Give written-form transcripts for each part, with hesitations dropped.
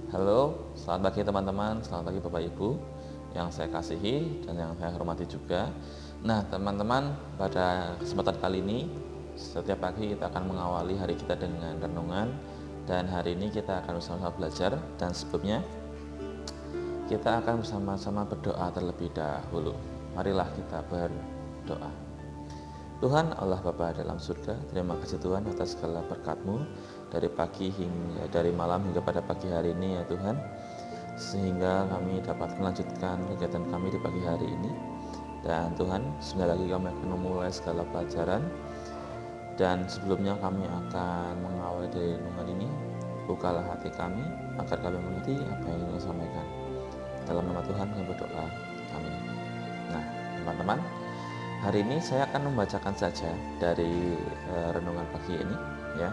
Halo, selamat pagi teman-teman, selamat pagi Bapak Ibu yang saya kasihi dan yang saya hormati juga. Nah, teman-teman, pada kesempatan kali ini, setiap pagi kita akan mengawali hari kita dengan renungan, dan hari ini kita akan bersama-sama belajar. Dan sebelumnya, kita akan bersama-sama berdoa terlebih dahulu. Marilah kita berdoa. Tuhan Allah Bapa dalam surga, terima kasih Tuhan atas segala berkat-Mu dari pagi hingga dari malam hingga pada pagi hari ini ya Tuhan, sehingga kami dapat melanjutkan kegiatan kami di pagi hari ini. Dan Tuhan, sebentar lagi kami akan memulai segala pelajaran, dan sebelumnya kami akan mengawali dari renungan ini. Bukalah hati kami agar kami mengerti apa yang ingin sampaikan. Dalam nama Tuhan kami berdoa, amin. Nah teman-teman, hari ini saya akan membacakan saja dari renungan pagi ini ya.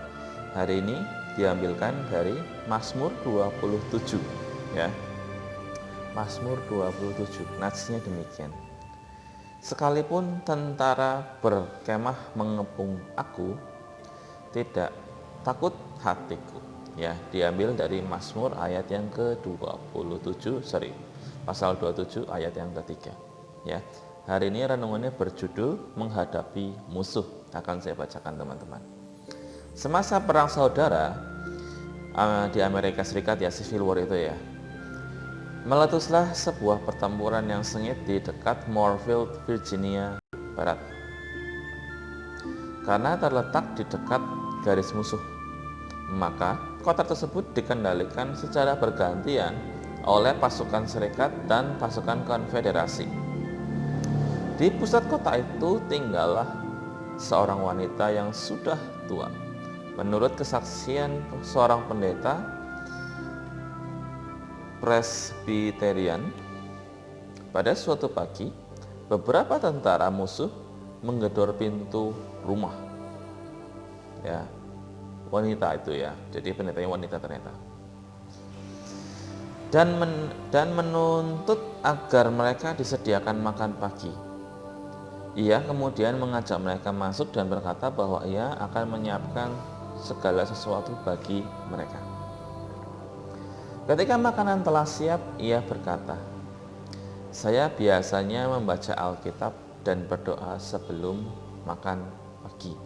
Hari ini diambilkan dari Mazmur 27 ya. Mazmur 27, natsnya demikian. Sekalipun tentara berkemah mengepung aku, tidak takut hatiku. Ya, diambil dari Mazmur ayat yang ke-27, pasal 27 ayat yang ketiga. Ya. Hari ini renungannya berjudul menghadapi musuh. Akan saya bacakan teman-teman. Semasa perang saudara di Amerika Serikat ya, Civil War itu ya, meletuslah sebuah pertempuran yang sengit di dekat Moorefield, Virginia Barat. Karena terletak di dekat garis musuh, maka kota tersebut dikendalikan secara bergantian oleh pasukan Serikat dan pasukan Konfederasi. Di pusat kota itu tinggallah seorang wanita yang sudah tua. Menurut kesaksian seorang pendeta Presbyterian, pada suatu pagi beberapa tentara musuh menggedor pintu rumah. Ya, wanita itu ya. Jadi pendetanya wanita ternyata. Dan menuntut agar mereka disediakan makan pagi. Ia kemudian mengajak mereka masuk dan berkata bahwa ia akan menyiapkan segala sesuatu bagi mereka. Ketika makanan telah siap, ia berkata, "Saya biasanya membaca Alkitab dan berdoa sebelum makan pagi.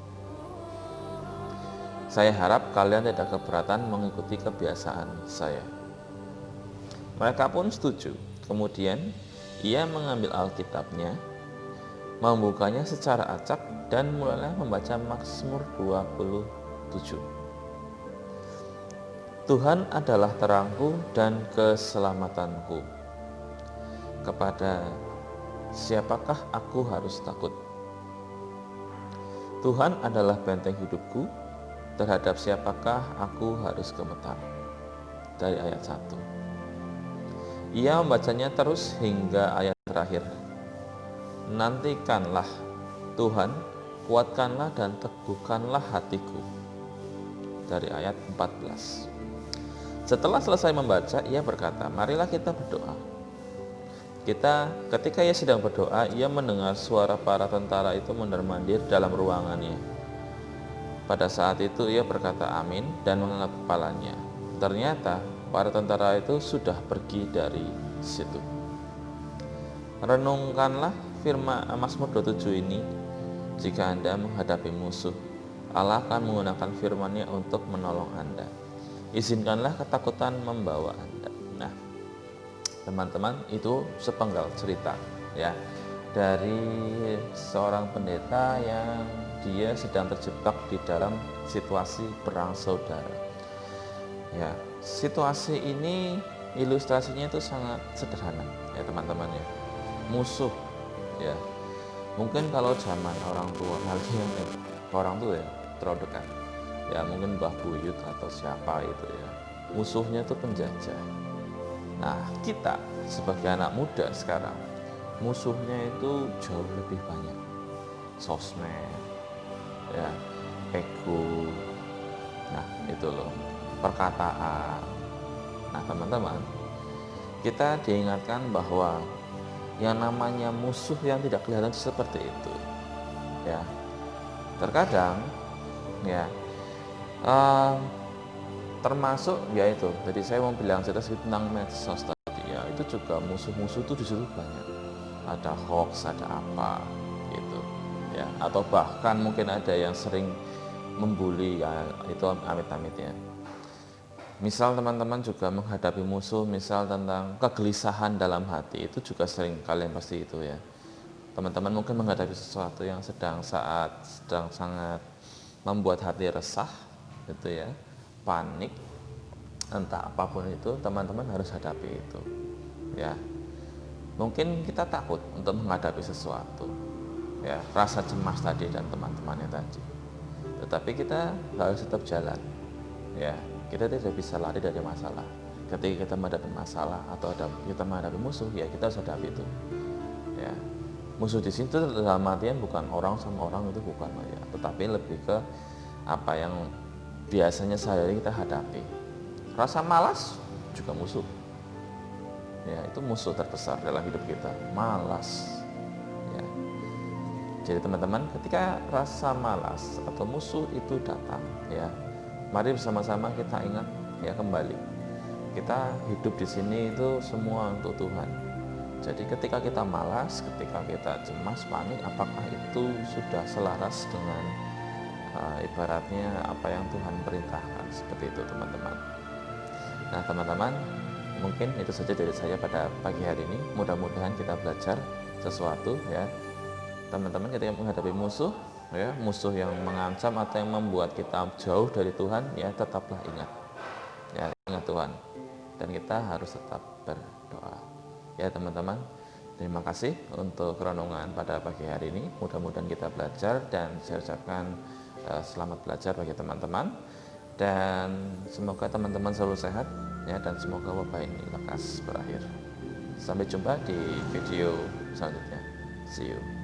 Saya harap kalian tidak keberatan mengikuti kebiasaan saya." Mereka pun setuju. Kemudian ia mengambil Alkitabnya, membukanya secara acak, dan mulailah membaca Mazmur 27. Tuhan adalah terangku dan keselamatanku. Kepada siapakah aku harus takut? Tuhan adalah benteng hidupku, terhadap siapakah aku harus gemetar? Dari ayat 1. Ia membacanya terus hingga ayat terakhir. Nantikanlah Tuhan, kuatkanlah dan teguhkanlah hatiku. Dari ayat 14. Setelah selesai membaca, ia berkata, "Marilah kita berdoa." Ketika ia sedang berdoa, ia mendengar suara para tentara itu mondar-mandir dalam ruangannya. Pada saat itu ia berkata amin dan mengangkat kepalanya. Ternyata para tentara itu sudah pergi dari situ. Renungkanlah firman Mazmur 27 ini. Jika Anda menghadapi musuh, Allah akan menggunakan firman-Nya untuk menolong Anda. Izinkanlah ketakutan membawa Anda. Nah, teman-teman, itu sepenggal cerita ya dari seorang pendeta yang dia sedang terjebak di dalam situasi perang saudara. Ya, situasi ini ilustrasinya itu sangat sederhana ya teman-teman ya. Musuh ya. Mungkin kalau zaman orang tua kalian orang tua ya terlalu dekat. Ya mungkin Mbah Buyut atau siapa itu ya. Musuhnya itu penjajah. Nah, kita sebagai anak muda sekarang, musuhnya itu jauh lebih banyak. Sosmed ya, ego. Nah, itu loh, perkataan. Nah, teman-teman, kita diingatkan bahwa yang namanya musuh yang tidak kelihatan seperti itu. Ya. Terkadang ya Termasuk ya itu, jadi saya mau bilang cerita tentang medsos tadi ya, itu juga musuh-musuh tuh di situ banyak. Ada hoax, ada apa gitu ya, atau bahkan mungkin ada yang sering membuli ya, itu amit-amit ya. Misal teman-teman juga menghadapi musuh, misal tentang kegelisahan dalam hati, itu juga sering kalian pasti itu ya. Teman-teman mungkin menghadapi sesuatu yang sedang sangat membuat hati resah gitu ya, panik, entah apapun itu, teman-teman harus hadapi itu ya. Mungkin kita takut untuk menghadapi sesuatu ya, rasa cemas tadi dan teman-temannya tadi, tetapi kita harus tetap jalan ya. Kita tidak bisa lari dari masalah. Ketika kita menghadapi masalah atau kita menghadapi musuh, ya kita harus hadapi itu ya. Musuh di situ dalam artian bukan orang sama orang, itu bukan ya, tetapi lebih ke apa yang biasanya sehari kita hadapi. Rasa malas juga musuh ya, itu musuh terbesar dalam hidup kita, malas ya. Jadi teman-teman, ketika rasa malas atau musuh itu datang ya, mari bersama-sama kita ingat ya, kembali kita hidup di sini itu semua untuk Tuhan. Jadi ketika kita malas, ketika kita cemas, panik, apakah itu sudah selaras dengan ibaratnya apa yang Tuhan perintahkan? Seperti itu teman-teman. Nah teman-teman, mungkin itu saja dari saya pada pagi hari ini. Mudah-mudahan kita belajar sesuatu ya. Teman-teman, ketika menghadapi musuh ya, musuh yang mengancam atau yang membuat kita jauh dari Tuhan ya, tetaplah ingat ya, ingat Tuhan, dan kita harus tetap berdoa ya teman-teman. Terima kasih untuk renungan pada pagi hari ini. Mudah-mudahan kita belajar, dan saya ucapkan selamat belajar bagi teman-teman, dan semoga teman-teman selalu sehat ya, dan semoga wabah ini lekas berakhir. Sampai jumpa di video selanjutnya. See you.